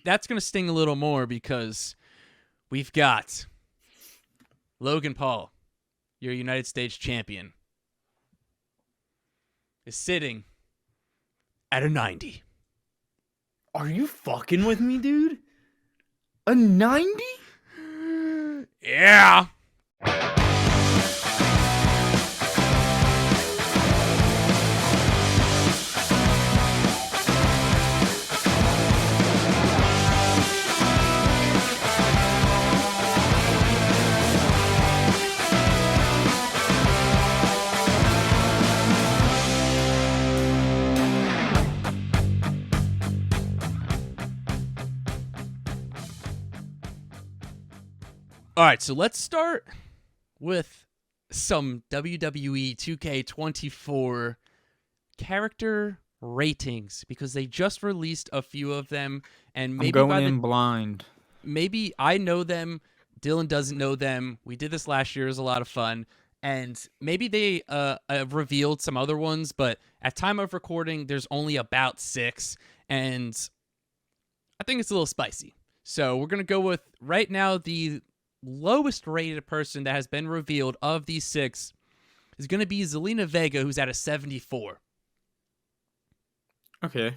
that's going to sting a little more because we've got Logan Paul, your United States champion, is sitting at a 90. Are you fucking with me, dude? A 90? Yeah. All right, so let's start with some WWE 2K24 character ratings because they just released a few of them, and maybe I'm going in blind. Maybe I know them, Dillon doesn't know them. We did this last year; it was a lot of fun, and maybe they revealed some other ones, but at time of recording, there's only about 6, and I think it's a little spicy. So we're gonna go with right now the lowest rated person that has been revealed of these 6 is going to be Zelina Vega, who's at a 74. Okay.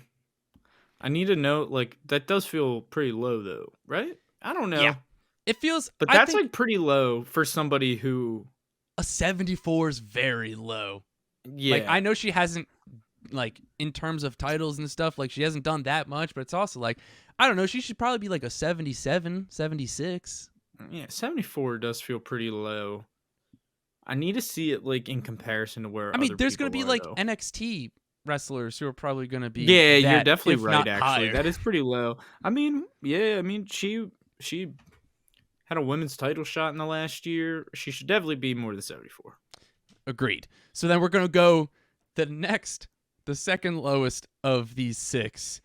I need to know, like, that does feel pretty low, though, right? I don't know. Yeah. It feels... But that's, like, pretty low for somebody who... A 74 is very low. Yeah. Like, I know she hasn't, like, in terms of titles and stuff, like, she hasn't done that much, but it's also, like, I don't know, she should probably be, like, a 77, 76. Yeah, 74 does feel pretty low. I need to see it like in comparison to where. I mean, there's going to be like though. NXT wrestlers who are probably going to be. Yeah, that, you're definitely right. Actually, higher. that is pretty low. I mean, yeah, I mean she had a women's title shot in the last year. She should definitely be more than 74. Agreed. So then we're going to go the second lowest of these 6.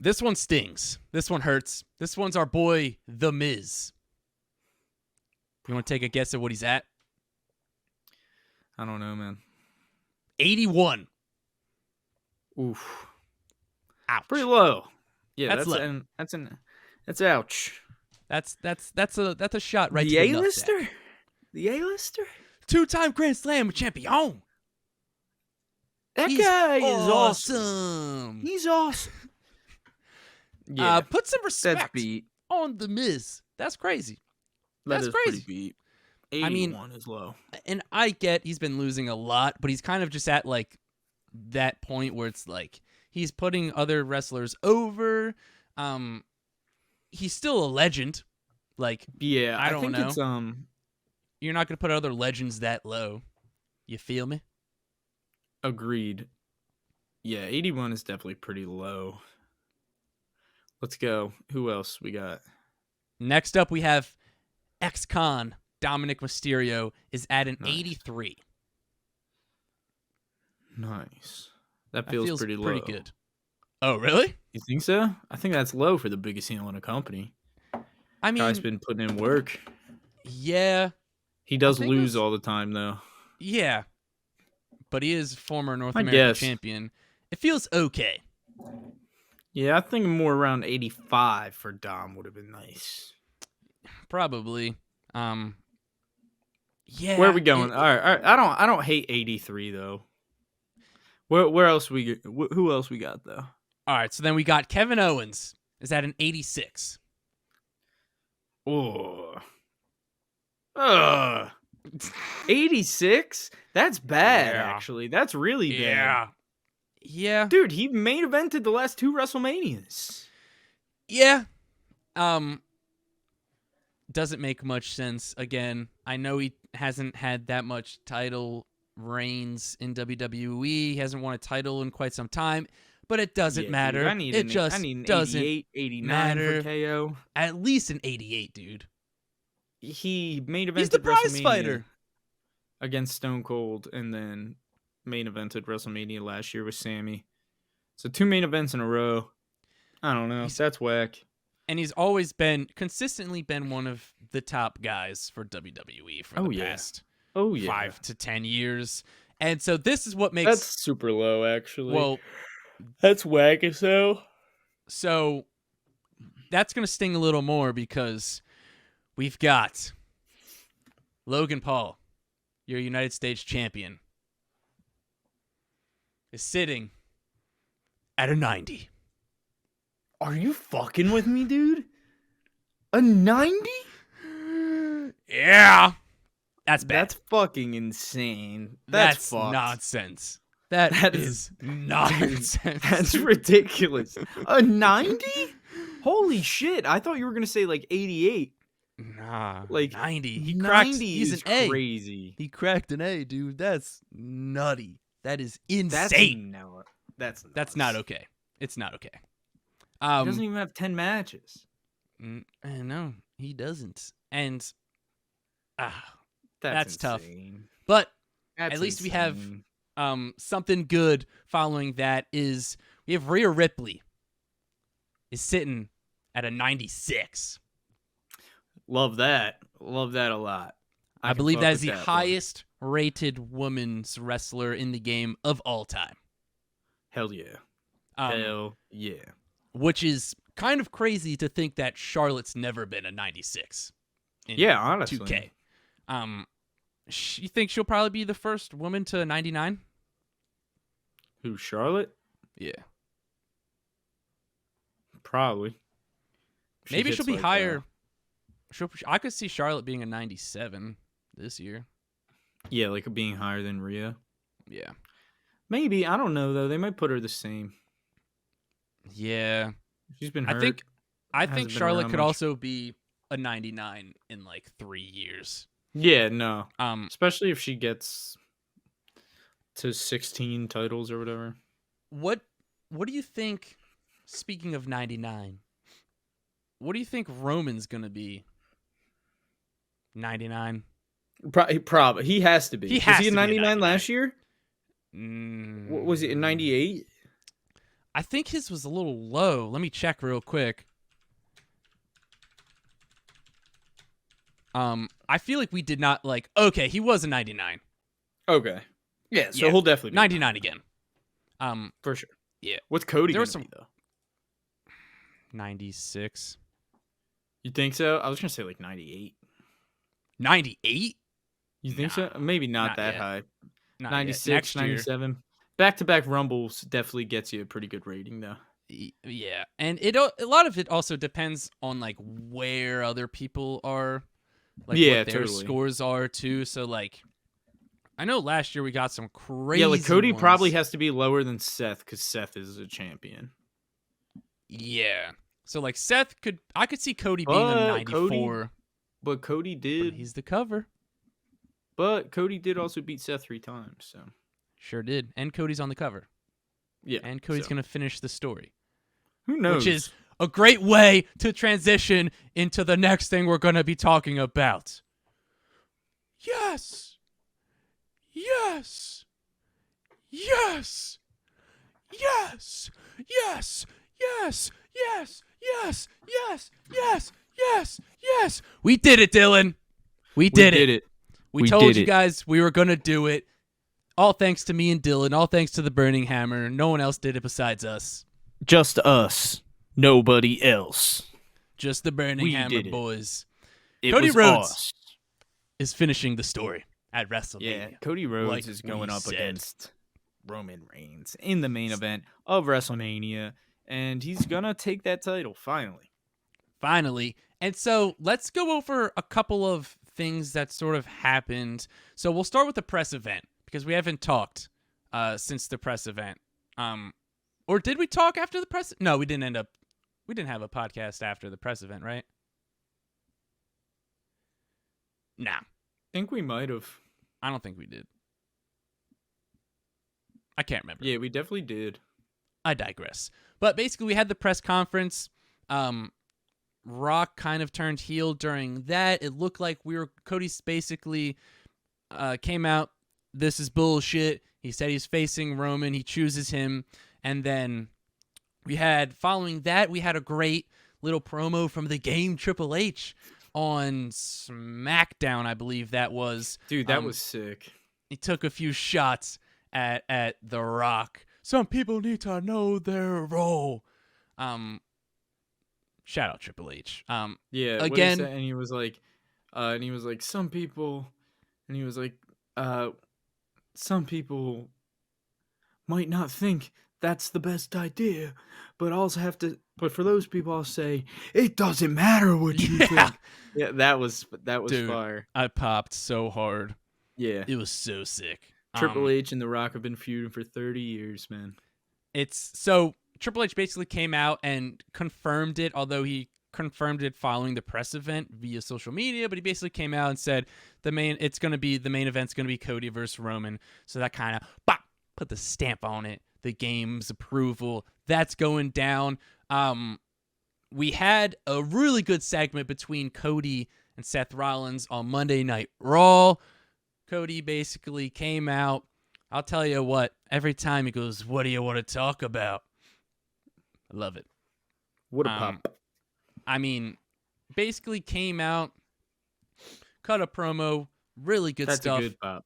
This one stings. This one hurts. This one's our boy, The Miz. You want to take a guess at what he's at? I don't know, man. 81. Oof. Ouch. Pretty low. Yeah, that's low. That's ouch. That's a shot right the to the A-lister? The A-lister? 2-time Grand Slam champion. That guy is awesome. He's awesome. Yeah. Put some respect beat. on The Miz. That's crazy. That's crazy. Pretty beat. 81 is low. And I get he's been losing a lot, but he's kind of just at like that point where it's like he's putting other wrestlers over. He's still a legend. Like, yeah, I don't know. It's, you're not gonna put other legends that low. You feel me? Agreed. Yeah, 81 is definitely pretty low. Let's go. Who else we got? Next up, we have ex-con Dominic Mysterio is at an 83. Nice. That feels pretty low. Pretty good. Oh, really? You think so? I think that's low for the biggest heel in a company. I mean, guy's been putting in work. Yeah. He does lose all the time, though. Yeah. But he is former North American champion. It feels okay. Yeah, I think more around 85 for Dom would have been nice. Probably. Yeah. Where are we going? All right. I don't hate 83 though. Where else who else we got though? All right, so then we got Kevin Owens is at an 86. Oh. 86? That's bad, actually. That's really bad. Yeah. Dude, he main evented the last 2 WrestleManias. Yeah. Doesn't make much sense. Again, I know he hasn't had that much title reigns in WWE. He hasn't won a title in quite some time, but it doesn't matter. Dude, I need an 88, 89 matter. for KO. At least an 88, dude. He main evented He's the prize fighter against Stone Cold, and then main evented WrestleMania last year with Sammy. So 2 main events in a row. I don't know. That's whack. And he's always consistently been one of the top guys for WWE for the past 5 to 10 years. And so this is what makes... That's super low, actually. Well... That's whack as hell. So that's going to sting a little more because we've got Logan Paul, your United States champion, is sitting at a 90. Are you fucking with me, dude? A 90? Yeah. That's bad. That's fucking insane. That's fucked. nonsense. That is nonsense. That's ridiculous. A 90? Holy shit. I thought you were going to say like 88. Nah, Like 90. He 90 cracked. He's is an A. crazy. He cracked an A, dude. That's nutty. That is insane. That's not okay. It's not okay. He doesn't even have 10 matches. No, he doesn't. And That's tough. insane. But That's at least insane. we have something good following that is we have Rhea Ripley is sitting at a 96. Love that. Love that a lot. I can believe fuck that is with the one. highest rated women's wrestler in the game of all time. Hell yeah. Um, Hell yeah. Which is kind of crazy to think that Charlotte's never been a 96. In Yeah, honestly. 2K. You think she'll probably be the first woman to 99? Who, Charlotte? Yeah. Probably. Maybe hits she'll be like, higher. I could see Charlotte being a 97 this year. Yeah, like being higher than Rhea. Yeah. Maybe. I don't know, though. They might put her the same. Yeah. She's been hurt. I think Hasn't been Charlotte around could much. also be a 99 in like 3 years. Yeah, no. Especially Especially if she gets to 16 titles or whatever. what do you think, speaking of 99, what do you think Roman's going to be? 99? Probably. He has to be. He has was he to a be a 99 last 99. year? What was it, in 98? I think his was a little low. Let me check real quick. I feel like we did not okay, he was a 99. Okay. Yeah, so he'll definitely be 99 again. For sure. Yeah. What's Cody There going to was be, though? 96. You think so? I was going to say like 98. 98? You think so? Maybe not not that yet. high. Not 96, yet. Next year. 97. Back-to-back Rumbles definitely gets you a pretty good rating, though. Yeah. And a lot of it also depends on like where other people are. Like Yeah, what their totally. scores are too. So like I know last year we got some crazy Yeah, like Cody ones. probably has to be lower than Seth because Seth is a champion. Yeah. So like I could see Cody being a 94. But Cody did. He's the cover. But Cody did also beat Seth 3 times, so. Sure did. And Cody's on the cover. Yeah. And Cody's so. going to finish the story. Who knows? Which is a great way to transition into the next thing we're going to be talking about. Yes. Yes. Yes. Yes. Yes. Yes. Yes. Yes. Yes. Yes. Yes. Yes. We did it, Dylan. We did it. We told did you it. guys we were going to do it. All thanks to me and Dylan. All thanks to the Burning Hammer. No one else did it besides us. Just us. Nobody else. Just the Burning We Hammer did it. boys. It Cody was Rhodes us. is finishing the story at WrestleMania. Yeah, Cody Rhodes like is going we up said. against Roman Reigns in the main event of WrestleMania, and he's going to take that title, finally. Finally. And so let's go over a couple of things that sort of happened. So we'll start with the press event because we haven't talked since the press event. Or did we talk after the press? No, we didn't have a podcast after the press event, right? Nah, I think we might have. I don't think we did. I can't remember. Yeah, we definitely did. I digress. But basically, we had the press conference. Rock kind of turned heel during that. It looked like Cody's basically came out, this is bullshit. He said he's facing Roman. He chooses him. And then following that, we had a great little promo from the game Triple H on SmackDown, I believe that was. Dude, that was sick. He took a few shots at The Rock. Some people need to know their role. shout out Triple H. Yeah, what he Again, said, and he was like, some people, and he was like, some people might not think that's the best idea, but but for those people, I'll say it doesn't matter what you yeah, think. Yeah, that was dude, fire. I popped so hard. Yeah, It was so sick. Triple H and The Rock have been feuding for 30 years, man. It's so Triple H basically came out and confirmed it, although he confirmed it following the press event via social media, but he basically came out and said the main event's going to be Cody versus Roman. So that kind of put the stamp on it. The game's approval. That's going down. We had a really good segment between Cody and Seth Rollins on Monday Night Raw. Cody basically came out. I'll tell you what, every time he goes, "What do you want to talk about?" I love it. What a pop. I mean, basically came out, cut a promo, really good That's stuff. That's a good pop.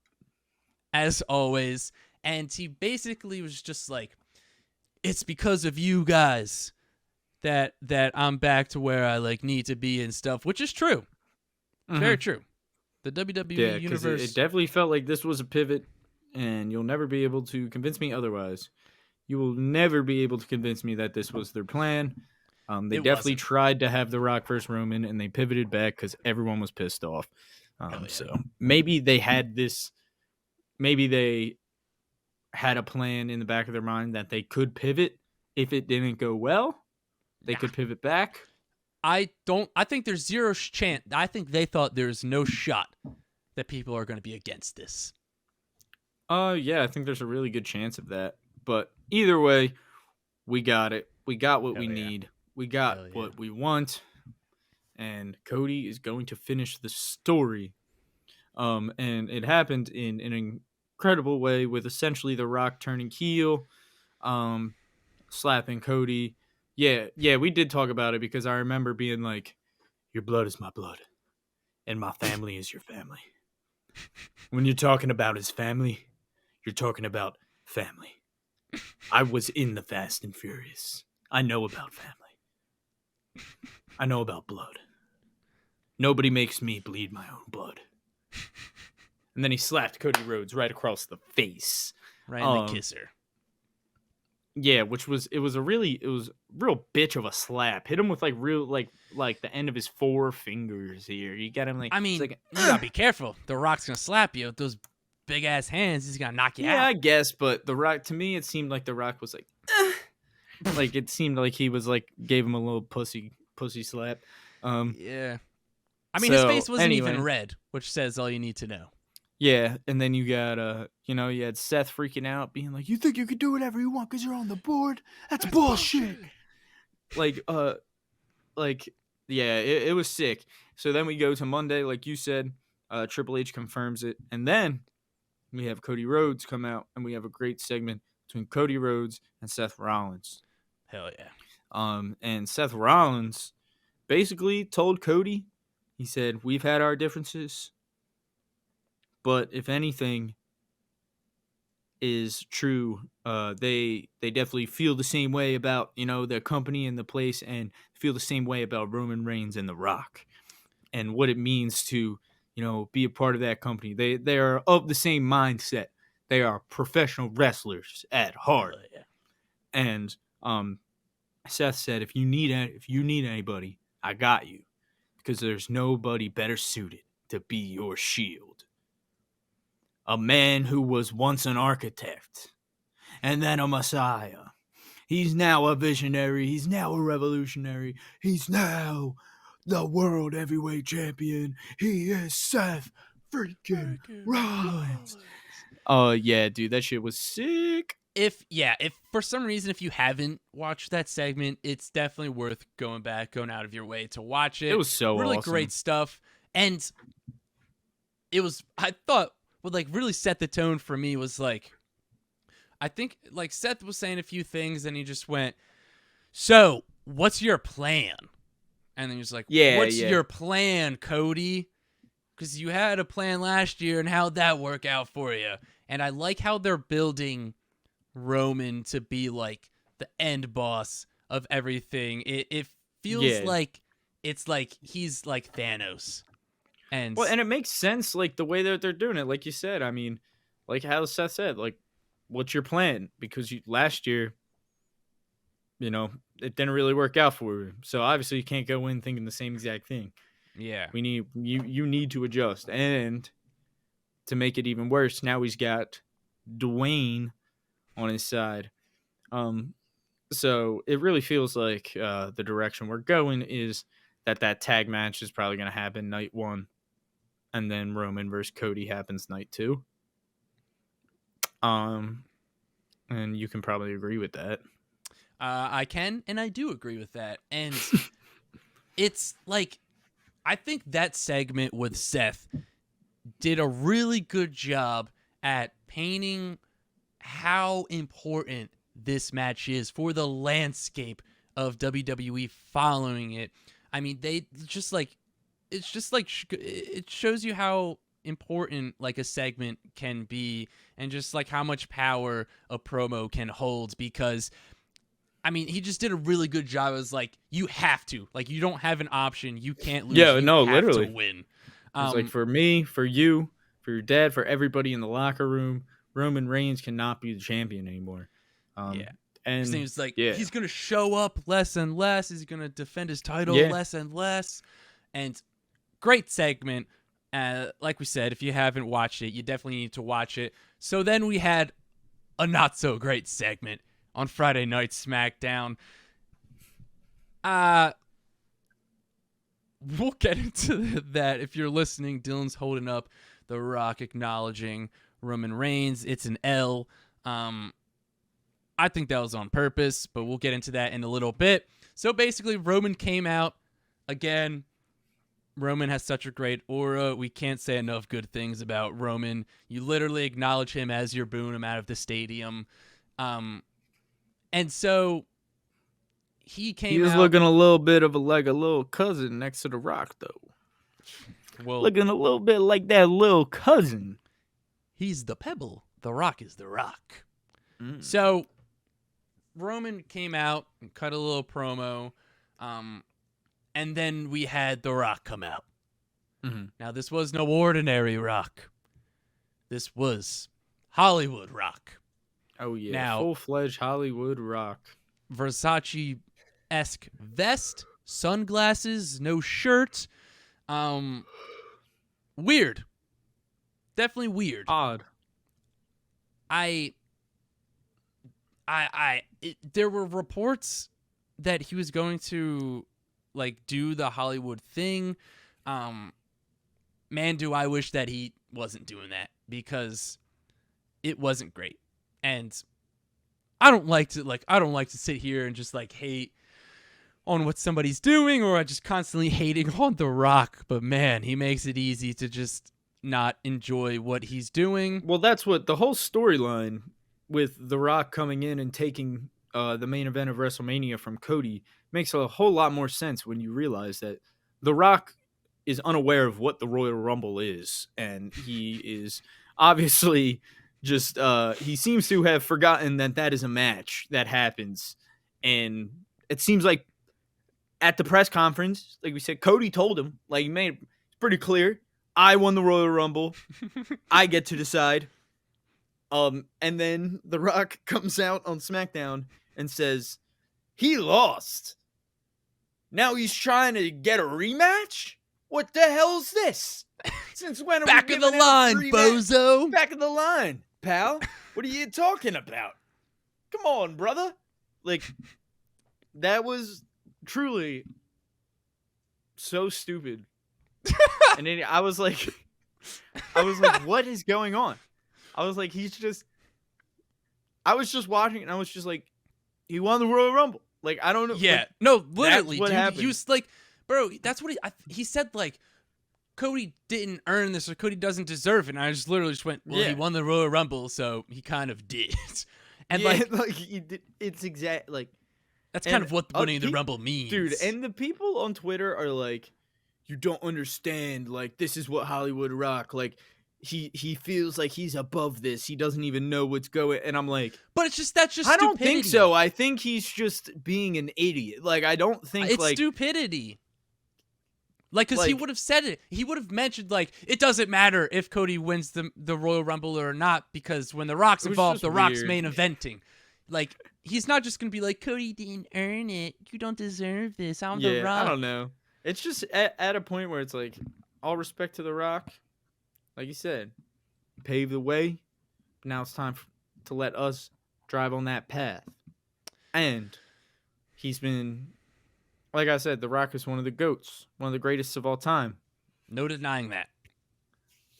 As always. And he basically was just like, it's because of you guys that I'm back to where I need to be and stuff, which is true. Mm-hmm. Very true. The WWE universe. It definitely felt like this was a pivot, and you'll never be able to convince me otherwise. You will never be able to convince me that this was their plan. They definitely tried to have The Rock versus Roman, and they pivoted back because everyone was pissed off. So maybe they had this. Maybe they had a plan in the back of their mind that they could pivot if it didn't go well. They could pivot back. I think there's zero chance. I think they thought there's no shot that people are going to be against this. Yeah, I think there's a really good chance of that. But either way, we got it. We got what we need. We got what we want. And Cody is going to finish the story. And it happened in an incredible way with essentially The Rock turning heel, slapping Cody. Yeah, we did talk about it because I remember being like, your blood is my blood, and my family is your family. When you're talking about his family, you're talking about family. I was in the Fast and Furious. I know about family. I know about blood. Nobody makes me bleed my own blood. And then he slapped Cody Rhodes right across the face. Right in the kisser. Yeah, it was real bitch of a slap. Hit him with real the end of his four fingers here. You got him I mean, you gotta be careful. The Rock's gonna slap you with those big ass hands. He's gonna knock you out. Yeah, I guess, but The Rock, to me, it seemed like The Rock was like it seemed like he was gave him a little pussy slap. Yeah. I mean, his face wasn't even red, which says all you need to know. Yeah, and then you got you had Seth freaking out, being like, "You think you could do whatever you want because you're on the board? That's bullshit." Yeah, it was sick. So then we go to Monday, like you said, Triple H confirms it, and then we have Cody Rhodes come out, and we have a great segment between Cody Rhodes and Seth Rollins. Hell yeah. And Seth Rollins basically told Cody, he said, "We've had our differences, but if anything is true, they definitely feel the same way about, their company and the place, and feel the same way about Roman Reigns and The Rock and what it means to, be a part of that company. They are of the same mindset. They are professional wrestlers at heart." Yeah. And Seth said, if you need anybody, I got you, because there's nobody better suited to be your shield. A man who was once an architect, and then a messiah. He's now a visionary. He's now a revolutionary. He's now the world heavyweight champion. He is Seth freaking Rollins. Oh, yeah, dude, that shit was sick. If for some reason, if you haven't watched that segment, it's definitely worth going out of your way to watch it. It was so really awesome. Great stuff. And it was, I thought, what really set the tone for me was I think Seth was saying a few things and he just went, "So what's your plan?" And then he was like, "What's your plan, Cody? Because you had a plan last year, and how'd that work out for you?" And I like how they're building Roman to be the end boss of everything. It feels Yeah. like it's like he's like Thanos. And Well, and it makes sense, like, the way that they're doing it. Like you said, I mean, like how Seth said, like, what's your plan? Because last year, it didn't really work out for you. So obviously you can't go in thinking the same exact thing. yeah. We need you need to adjust. And to make it even worse, now he's got Dwayne on his side. So it really feels like the direction we're going is that tag match is probably going to happen night 1, and then Roman versus Cody happens night 2. And you can probably agree with that. I can, and I do agree with that. And it's like, I think that segment with Seth did a really good job at painting how important this match is for the landscape of WWE following it. I mean, they just like, it's just like, it shows you how important like a segment can be, and just like how much power a promo can hold, because I mean, he just did a really good job. It was like, you have to, like, you don't have an option, you can't lose, Yeah, you no, have literally. to win. It's like, for me, for you, for your dad, for everybody in the locker room, Roman Reigns cannot be the champion anymore. Yeah. And His name's like, yeah. he's going to show up less and less. He's going to defend his title less and less. And great segment. Like we said, if you haven't watched it, you definitely need to watch it. So then we had a not so great segment on Friday Night SmackDown. We'll get into that. If you're listening, Dylan's holding up The Rock acknowledging Roman Reigns. It's an L. I think that was on purpose, but we'll get into that in a little bit. So basically, Roman came out again. Roman has such a great aura. We can't say enough good things about Roman. You literally acknowledge him as you're booing him out of the stadium. And so he came out. He was looking a little bit of like a little cousin next to The Rock, though. Well, looking a little bit like that little cousin. He's the pebble. The Rock is the rock. So Roman came out and cut a little promo. And then we had The Rock come out. Mm-hmm. Now, this was no ordinary Rock. This was Hollywood Rock. Oh, yeah. Now, full-fledged Hollywood Rock. Versace-esque vest, sunglasses, no shirt. Weird. Definitely weird. Odd. There were reports that he was going to like do the Hollywood thing. Man, do I wish that he wasn't doing that, because it wasn't great. And I don't like to sit here and just like hate on what somebody's doing, or I just constantly hating on The Rock, but man, he makes it easy to just not enjoy what he's doing. Well, that's what the whole storyline with The Rock coming in and taking the main event of WrestleMania from Cody makes a whole lot more sense when you realize that The Rock is unaware of what the Royal Rumble is, and he is obviously just he seems to have forgotten that is a match that happens. And it seems like at the press conference, like we said, Cody told him, like, he made it pretty clear, I won the Royal Rumble. I get to decide. And then The Rock comes out on SmackDown and says, he lost. Now he's trying to get a rematch? What the hell's this? Since when are Back we of the giving out line, free bozo. Back of the line, pal. What are you talking about? Come on, brother. Like, that was truly so stupid. And then I was like, what is going on? I was like, I was just watching and I was just like, he won the Royal Rumble. Like, I don't know. Yeah, like, no, literally, what dude. happened. He was like, bro, that's what he said. Like, Cody didn't earn this, or Cody doesn't deserve it. And I just literally just went, well, he won the Royal Rumble, so he kind of did. And like he did, it's exact like that's kind of what winning the Rumble means, dude. And the people on Twitter are like, you don't understand. Like, this is what Hollywood Rock. Like, he feels like he's above this. He doesn't even know what's going. And I'm like, But that's just I stupidity. don't think so. I think he's just being an idiot. Like, I don't think It's like stupidity. Like, because he like- would have said it. He would have mentioned, like, it doesn't matter if Cody wins the Royal Rumble or not, because when The Rock's It was involved, just The Rock's weird. main eventing. Like, he's not just going to be like, Cody didn't earn it. You don't deserve this. I'm The Rock. I don't know. It's just at a point where it's like, all respect to The Rock, like you said, pave the way. Now it's time to let us drive on that path. And he's been, like I said, The Rock is one of the GOATs, one of the greatest of all time. No denying that.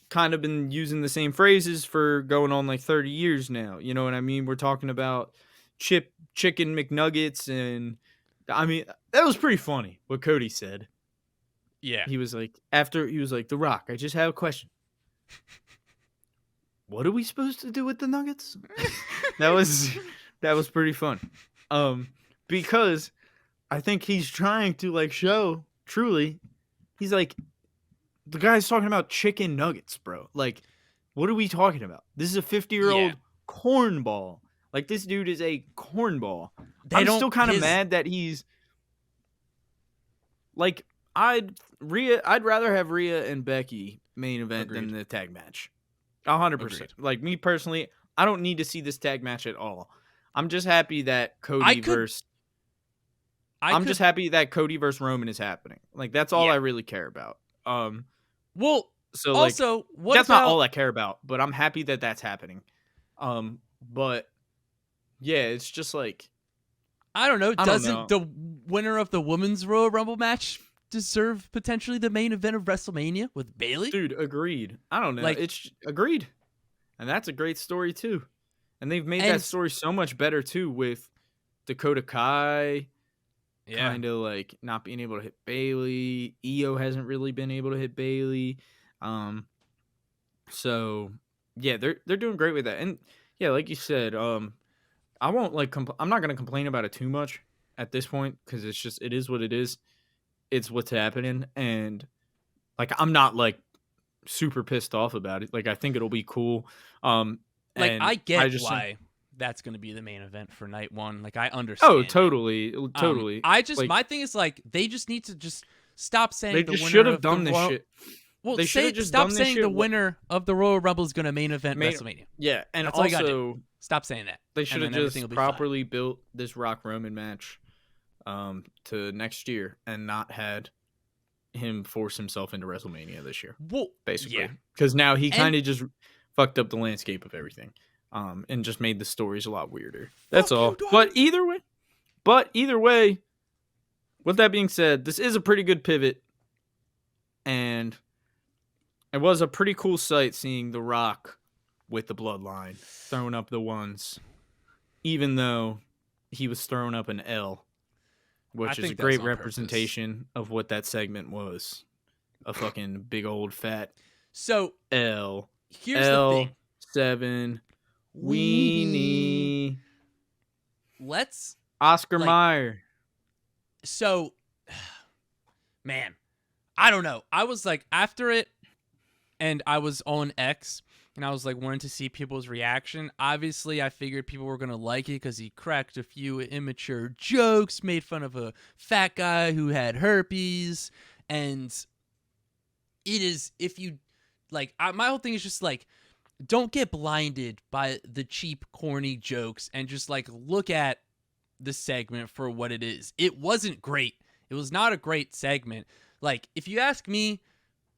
Kind of been using the same phrases for going on like 30 years now. You know what I mean? We're talking about chicken McNuggets, and I mean, that was pretty funny what Cody said. Yeah. He was like, The Rock, I just have a question. What are we supposed to do with the nuggets? that was pretty fun. Because I think he's trying to like show truly, he's like, the guy's talking about chicken nuggets, bro. Like, what are we talking about? This is a 50-year-old cornball. Like, this dude is a cornball. I'm still kind of mad that he's like, I'd rather have Rhea and Becky main event than the tag match. 100%. Like, me personally, I don't need to see this tag match at all. I'm just happy that Cody versus Roman is happening. Like, that's all I really care about. Well, so also, like, that's not all I care about, but I'm happy that that's happening. But yeah, it's just like, I don't know. Doesn't know. the winner of the Women's Royal Rumble match deserve potentially the main event of WrestleMania with Bayley? Dude, agreed. I don't know. Like, it's agreed. And that's a great story too. And they've made that story so much better too with Dakota Kai. Yeah. Kind of like not being able to hit Bayley. Io hasn't really been able to hit Bayley. So yeah, they're doing great with that. And yeah, like you said, I won't like I'm not gonna complain about it too much at this point, because it is what it is. It's what's happening, and like, I'm not like super pissed off about it. Like, I think it'll be cool. Like, I get why that's going to be the main event for night one. Like, I understand. Oh, totally. My thing is, like, they just need to just stop saying they just should have done this shit. Well, stop saying the winner of the Royal Rumble is going to main event WrestleMania. Yeah, and that's all you gotta do. also stop saying that. They should have just properly built this Rock Roman match to next year and not had him force himself into WrestleMania this year. Well, basically, because now he kind of just fucked up the landscape of everything, and just made the stories a lot weirder. That's all. But either way, with that being said, this is a pretty good pivot, and it was a pretty cool sight seeing The Rock with the Bloodline throwing up the ones, even though he was throwing up an L, which is a great representation of what that segment was. A fucking big old fat L. Here's the thing. 7 weenie. Let's Oscar Mayer. So, man, I don't know. I was like, after it, and I was on X, and I was like wanting to see people's reaction. Obviously, I figured people were going to like it because he cracked a few immature jokes, made fun of a fat guy who had herpes, and it is, if you, like, my whole thing is just like, don't get blinded by the cheap, corny jokes and just like look at the segment for what it is. It wasn't great. It was not a great segment. Like, if you ask me,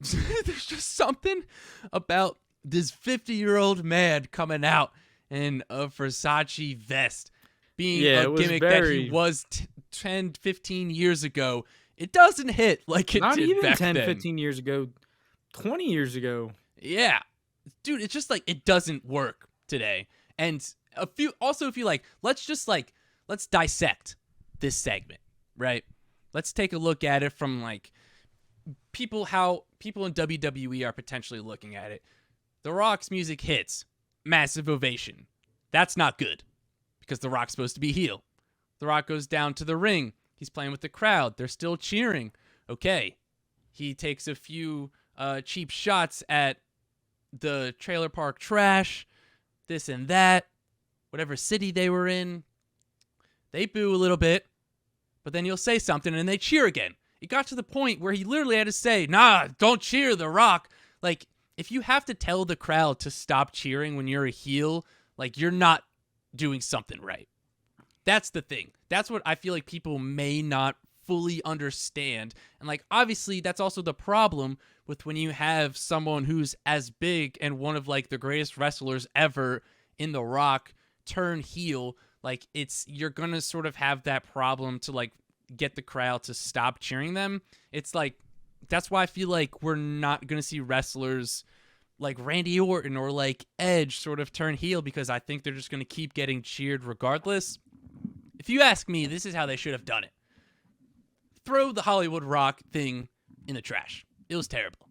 there's just something about this 50-year-old man coming out in a Versace vest being a gimmick that he was 10, 15 years ago. It doesn't hit like it not did even back 10, then. 15 years ago, 20 years ago. Yeah. Dude, it's just like, it doesn't work today. And if you like, let's dissect this segment, right? Let's take a look at it from like how people in WWE are potentially looking at it. The Rock's music hits, massive ovation. That's not good because The Rock's supposed to be heel. The Rock goes down to the ring. He's playing with the crowd. They're still cheering. Okay. He takes a few cheap shots at the trailer park trash, this and that, whatever city they were in. They boo a little bit, but then you'll say something and they cheer again. It got to the point where he literally had to say, nah, don't cheer The Rock. Like, if you have to tell the crowd to stop cheering when you're a heel, like, you're not doing something right. That's the thing. That's what I feel like people may not fully understand. And, like, obviously, that's also the problem with when you have someone who's as big and one of, like, the greatest wrestlers ever in The Rock turn heel. Like, you're gonna sort of have that problem to, like, get the crowd to stop cheering them. It's like, that's why I feel like we're not gonna see wrestlers like Randy Orton or like Edge sort of turn heel, because I think they're just gonna keep getting cheered regardless. If you ask me, this is how they should have done it. Throw the Hollywood Rock thing in the trash. It was terrible.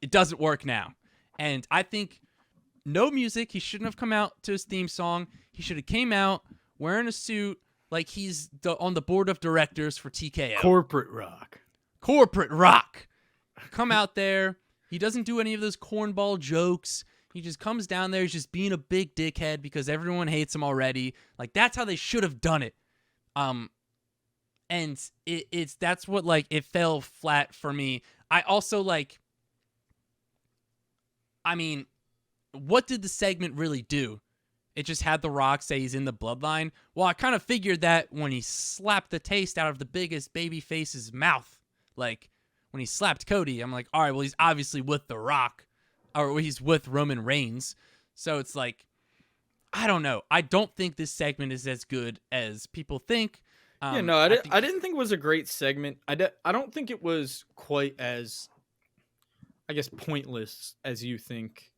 It doesn't work now. And I think no music. He shouldn't have come out to his theme song. He should have came out wearing a suit like he's on the board of directors for TKO. Corporate Rock. Corporate Rock. Come out there. He doesn't do any of those cornball jokes. He just comes down there. He's just being a big dickhead because everyone hates him already. Like, that's how they should have done it. And that's what, like, it fell flat for me. I also, like, I mean, what did the segment really do? It just had The Rock say he's in the bloodline. Well, I kind of figured that when he slapped the taste out of the biggest babyface's mouth. Like, when he slapped Cody, I'm like, all right, well, he's obviously with The Rock. Or he's with Roman Reigns. So it's like, I don't know. I don't think this segment is as good as people think. I didn't think it was a great segment. I don't think it was quite as, I guess, pointless as you think.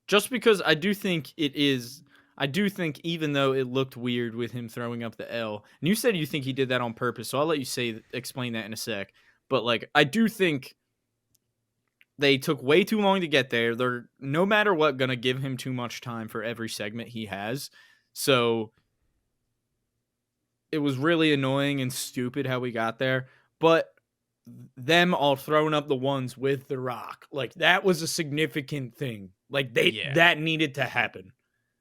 Just because I do think even though it looked weird with him throwing up the L, and you said you think he did that on purpose, so I'll let you explain that in a sec. But, like, I do think they took way too long to get there. They're, no matter what, going to give him too much time for every segment he has. So it was really annoying and stupid how we got there. But them all throwing up the ones with The Rock, like, that was a significant thing. Like, that needed to happen.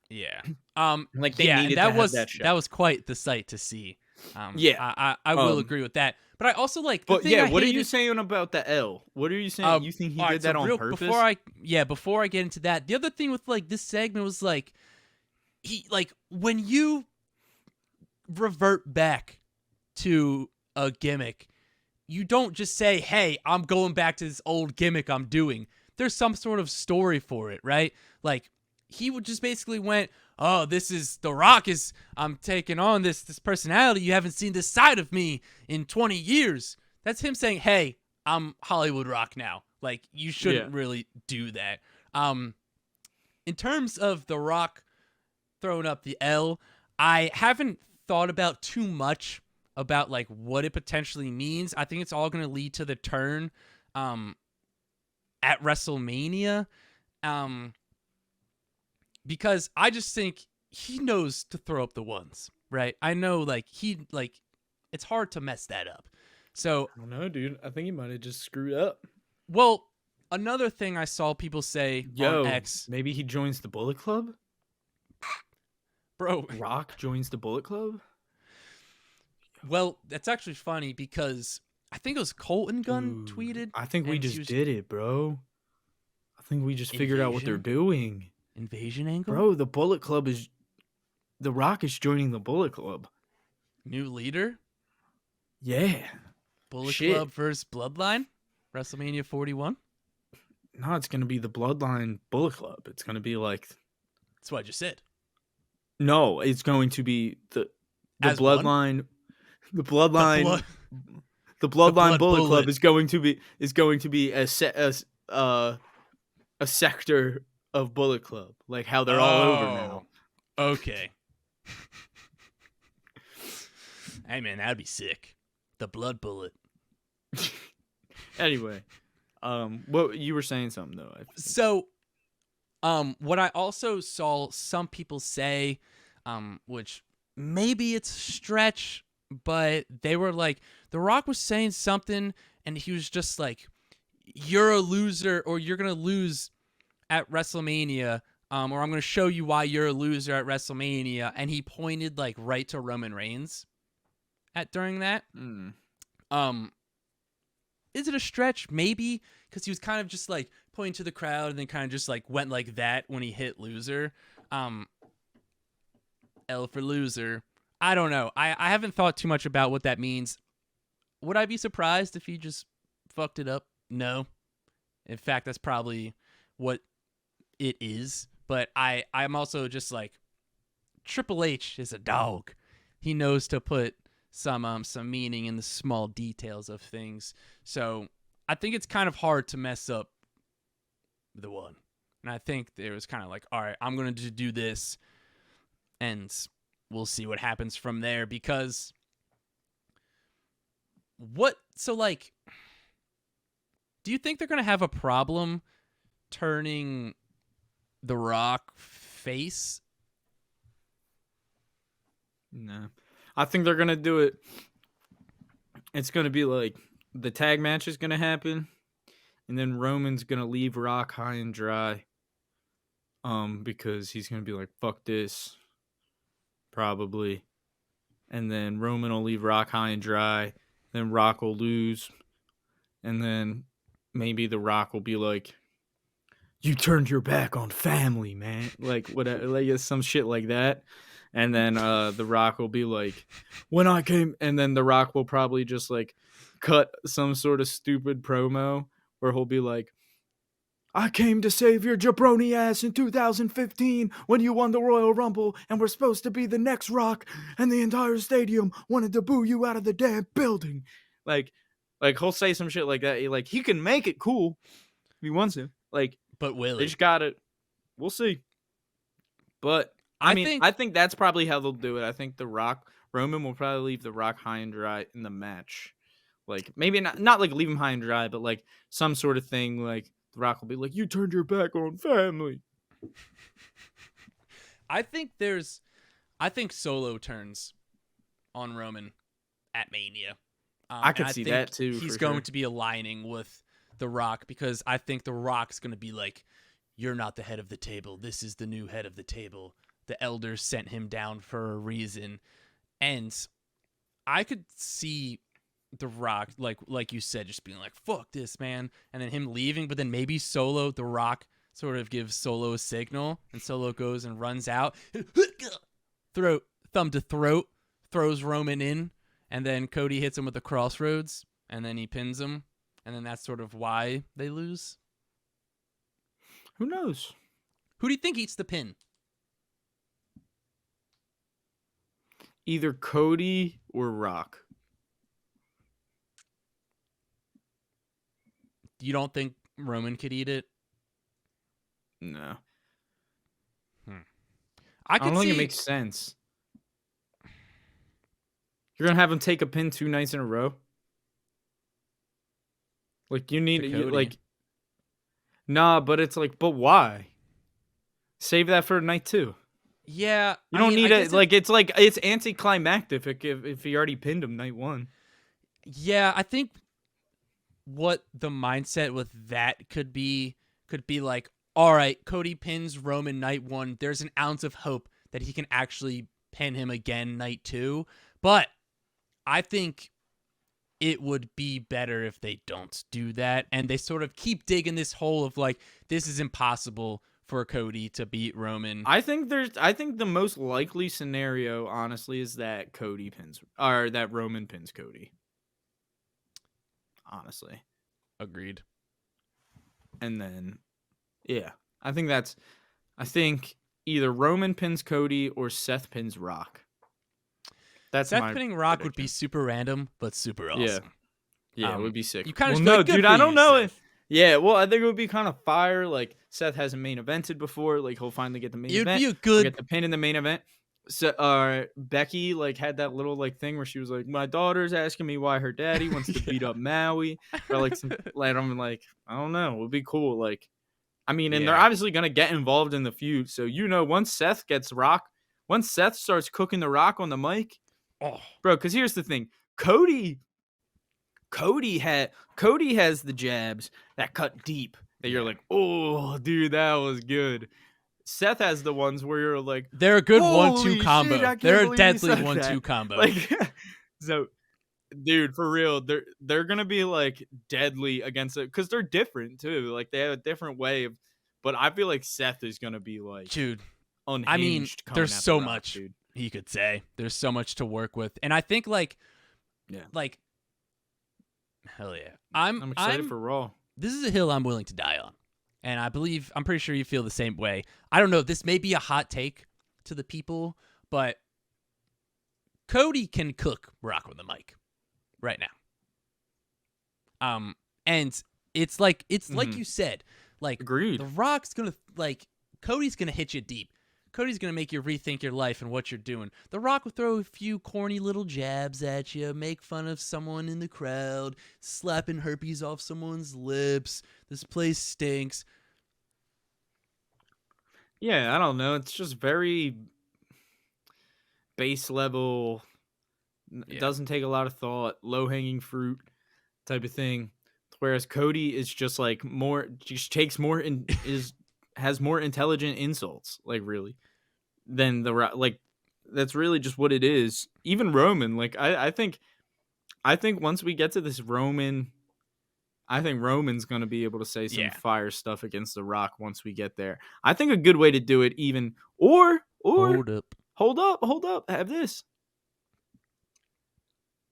Yeah. Like, they needed to have that shot. That was quite the sight to see. I will agree with that. But I also, like, what are you saying about the L? What are you saying? You think he did that on purpose? Before I get into that, the other thing with, like, this segment was, like, when you revert back to a gimmick, you don't just say, hey, I'm going back to this old gimmick I'm doing. There's some sort of story for it, right? Like, he would just basically went, oh, this is The Rock I'm taking on this personality. You haven't seen this side of me in 20 years. That's him saying, hey, I'm Hollywood Rock now. Like, you shouldn't really do that. In terms of The Rock throwing up the L, I haven't thought about too much about, like, what it potentially means. I think it's all going to lead to the turn at WrestleMania. Because I just think he knows to throw up the ones, right? I know, like, it's hard to mess that up. So I don't know, dude. I think he might have just screwed up. Well, another thing I saw people say on X, maybe he joins the Bullet Club? Bro, Rock joins the Bullet Club? Well, that's actually funny because I think it was Colton Gunn tweeted. I think we just did it, bro. I think we just figured out what they're doing. Invasion angle? Bro, the Bullet Club is... The Rock is joining the Bullet Club. New leader? Yeah. Bullet Club versus Bloodline? WrestleMania 41? No, it's going to be the Bloodline Bullet Club. It's going to be like... That's what I just said. No, it's going to be the Bloodline... The Bloodline... The Bloodline Bullet Club is going to be a sector of Bullet Club, like how they're all over now. Okay. Hey man, that'd be sick. The Blood Bullet. Anyway, what you were saying something though. So, what I also saw some people say, which maybe it's a stretch, but they were like, The Rock was saying something, and he was just like, you're a loser or you're gonna lose at WrestleMania, or I'm gonna show you why you're a loser at WrestleMania, and he pointed like right to Roman Reigns at during that. Mm. Um, is it a stretch? Maybe, because he was kind of just like pointing to the crowd and then kind of just like went like that when he hit loser. L for loser. I don't know. I haven't thought too much about what that means. Would I be surprised if he just fucked it up? No. In fact, that's probably what it is. But I'm also just like, Triple H is a dog. He knows to put some meaning in the small details of things. So I think it's kind of hard to mess up the one. And I think it was kind of like, all right, I'm going to do this, and we'll see what happens from there. Because like, do you think they're going to have a problem turning The Rock face? No. I think they're going to do it. It's going to be like the tag match is going to happen, and then Roman's going to leave Rock high and dry. Because he's going to be like, fuck this. Probably. And then Roman will leave Rock high and dry. Then Rock will lose. And then maybe The Rock will be like, you turned your back on family, man. Like, whatever, like some shit like that. And then The Rock will be like, when I came. And then The Rock will probably just like cut some sort of stupid promo where he'll be like, I came to save your jabroni ass in 2015 when you won the Royal Rumble and were supposed to be the next Rock, and the entire stadium wanted to boo you out of the damn building. Like he'll say some shit like that. Like, he can make it cool if he wants to. Like, But will they he? just got it. We'll see. But I think that's probably how they'll do it. I think Roman will probably leave The Rock high and dry in the match. Like, maybe not like leave him high and dry, but like some sort of thing. Like, The Rock will be like, you turned your back on family. I think Solo turns on Roman at Mania. I could see that too. He's going to be aligning with The Rock, because I think The Rock's going to be like, you're not the head of the table. This is the new head of the table. The elders sent him down for a reason. And I could see The Rock, like you said, just being like, fuck this, man. And then him leaving, but then maybe Solo, The Rock sort of gives Solo a signal, and Solo goes and runs out. Thumb to throat, throws Roman in, and then Cody hits him with the crossroads, and then he pins him. And then that's sort of why they lose. Who knows? Who do you think eats the pin? Either Cody or Rock. You don't think Roman could eat it? No. I don't think it makes sense. You're going to have him take a pin 2 nights in a row? Like, you need nah, but it's like, but why? Save that for night 2. Yeah. You don't need it. Like, it's anticlimactic if he already pinned him night 1. Yeah, I think what the mindset with that could be like, all right, Cody pins Roman night 1. There's an ounce of hope that he can actually pin him again night 2. But I think it would be better if they don't do that, and they sort of keep digging this hole of like, this is impossible for Cody to beat Roman. I think the most likely scenario, honestly, is that that Roman pins Cody. Honestly. Agreed. And then, yeah, I think either Roman pins Cody or Seth pins Rock. That's Seth pinning Rock prediction. would be super random, but super awesome. Yeah, it would be sick. You kind of no, dude, I don't know Seth. Yeah, well, I think it would be kind of fire. Like, Seth hasn't main evented before. Like, he'll finally get the main event. It'd be Get the pin in the main event. So, Becky like had that little like thing where she was like, "My daughter's asking me why her daddy wants to beat up Maui," or like some. Like, I'm like, I don't know. It would be cool. Like, I mean, and they're obviously gonna get involved in the feud. So once Seth starts cooking the Rock on the mic, bro. Because here's the thing, Cody Cody has the jabs that cut deep that you're like, oh, dude, that was good. Seth has the ones where you're like, They're a good holy 1-2 combo. shit, I can't They're a believe deadly he said 1-2 that. combo. Like, so, dude, for real, they're gonna be like deadly against it because they're different too. Like they have a different way of, but I feel like Seth is gonna be like, dude, unhinged. I mean, Coming there's at so the Rock, much dude. he could say. There's so much to work with, and I think like hell yeah, I'm excited for Raw. This is a hill I'm willing to die on, and I'm pretty sure you feel the same way. I don't know. This may be a hot take to the people, but Cody can cook Rock with the mic right now. And it's like you said, like Agreed. The Rock's gonna Cody's gonna hit you deep. Cody's gonna make you rethink your life and what you're doing. The Rock will throw a few corny little jabs at you, make fun of someone in the crowd, slapping herpes off someone's lips. This place stinks. Yeah, I don't know. It's just very base level. It doesn't take a lot of thought, low hanging fruit type of thing. Whereas Cody is just like just takes more and has more intelligent insults, like really, than the like. That's really just what it is. Even Roman, like I think once we get to this Roman, I think Roman's gonna be able to say some fire stuff against The Rock once we get there. I think a good way to do it, even or hold up, have this.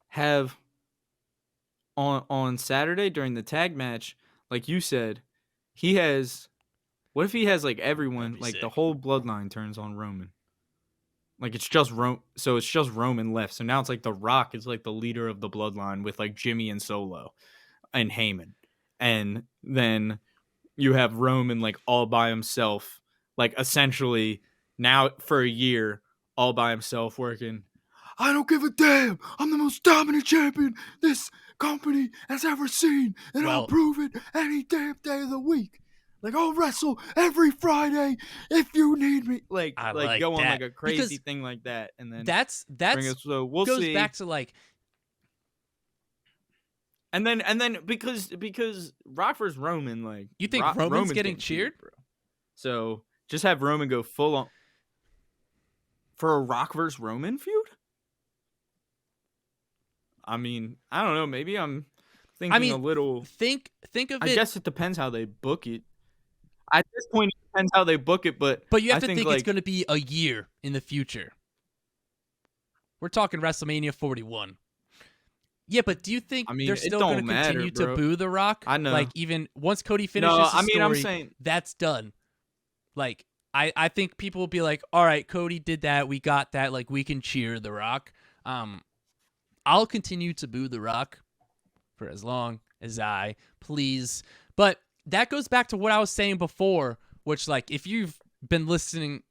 Have on Saturday during the tag match, like you said, what if he has like everyone, like the whole bloodline turns on Roman? Like it's just so it's just Roman left. So now it's like The Rock is like the leader of the bloodline with like Jimmy and Solo and Heyman. And then you have Roman like all by himself, like essentially now for a year all by himself working. I don't give a damn. I'm the most dominant champion this company has ever seen, and I'll prove it any damn day of the week. Like I'll wrestle every Friday if you need me. Like go on like a crazy thing like that, and then that's so we'll goes see. Back to like, and then because Rock vs. Roman, like you think Roman's getting cheered, bro. So just have Roman go full on for a Rock vs. Roman feud. I mean, I don't know. Maybe I'm thinking a little. Think of it. I guess it depends how they book it. At this point, it depends how they book it, but you have to think it's going to be a year in the future. We're talking WrestleMania 41. Yeah, but do you think they're still going to continue to boo The Rock? I know. Like even once Cody finishes his story, I'm saying that's done. Like I think people will be like, all right, Cody did that. We got that. Like we can cheer The Rock. I'll continue to boo The Rock for as long as I please. But that goes back to what I was saying before, which, like, if you've been listening...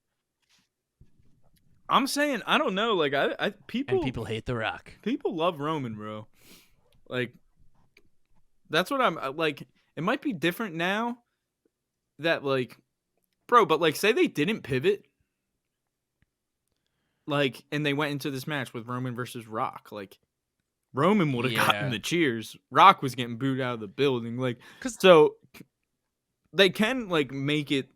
I'm saying, I don't know, like, people hate The Rock. People love Roman, bro. Like, that's what I'm, like, it might be different now that, like, bro, but, like, say they didn't pivot, like, and they went into this match with Roman versus Rock, like, Roman would have gotten the cheers. Rock was getting booed out of the building. Like, so they can like make it,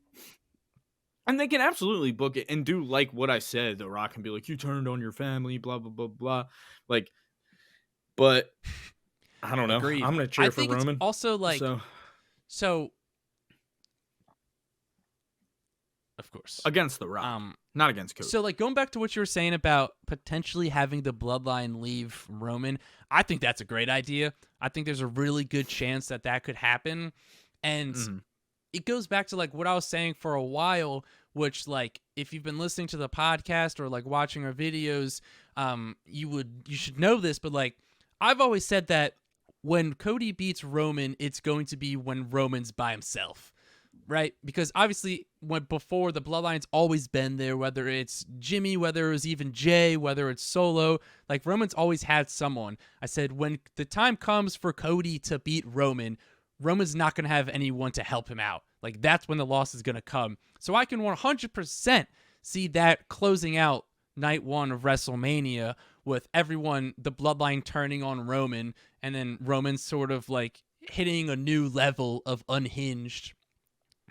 and they can absolutely book it and do like what I said. The Rock can be like, "You turned on your family," blah blah blah blah. Like, but I don't know. Agreed. I'm gonna cheer for Roman. It's also like so. Of course, against The Rock, not against Cody. So, like, going back to what you were saying about potentially having the bloodline leave Roman, I think that's a great idea. I think there's a really good chance that could happen. And it goes back to, like, what I was saying for a while, which, like, if you've been listening to the podcast or, like, watching our videos, you should know this, but, like, I've always said that when Cody beats Roman, it's going to be when Roman's by himself. Right? Because obviously before the bloodline's always been there, whether it's Jimmy, whether it was even Jay, whether it's Solo, like Roman's always had someone. I said when the time comes for Cody to beat Roman, Roman's not going to have anyone to help him out. Like that's when the loss is going to come. So I can 100% see that closing out night one of WrestleMania with everyone, the bloodline turning on Roman, and then Roman sort of like hitting a new level of unhinged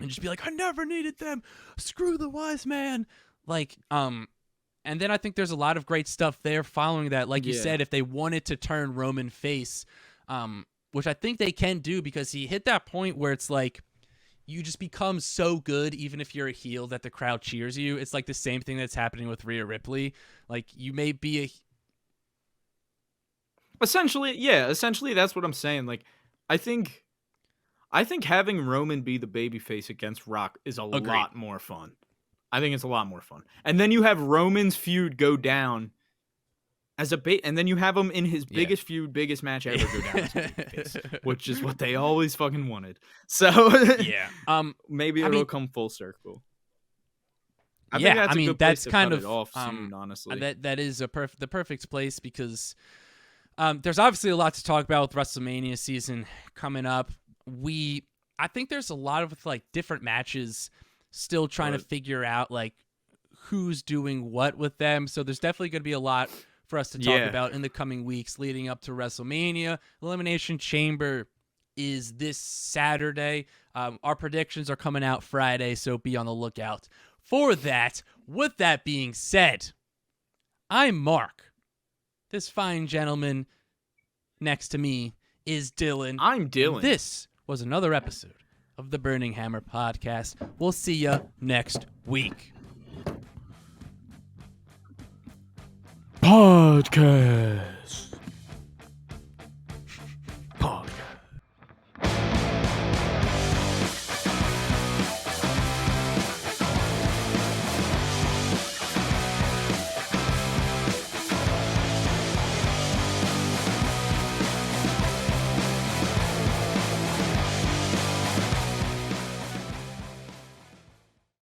and just be like, I never needed them. Screw the wise man. Like, and then I think there's a lot of great stuff there following that. Like you said, if they wanted to turn Roman face, which I think they can do, because he hit that point where it's like you just become so good even if you're a heel that the crowd cheers you. It's like the same thing that's happening with Rhea Ripley. Like, you may be a... Essentially that's what I'm saying. Like, I think having Roman be the babyface against Rock is a lot more fun. I think it's a lot more fun. And then you have Roman's feud go down as a and then you have him in his biggest feud, biggest match ever go down as a babyface, which is what they always fucking wanted. So maybe it'll come full circle. I think that's a good place to cut it off soon, honestly. That is the perfect place, because there's obviously a lot to talk about with WrestleMania season coming up. I think there's a lot of like different matches still trying to figure out like who's doing what with them. So there's definitely going to be a lot for us to talk about in the coming weeks leading up to WrestleMania. Elimination Chamber is this Saturday. Our predictions are coming out Friday, so be on the lookout for that. With that being said, I'm Mark. This fine gentleman next to me is Dillon. I'm Dillon. This was another episode of the Burning Hammer Podcast. We'll see you next week. Podcast.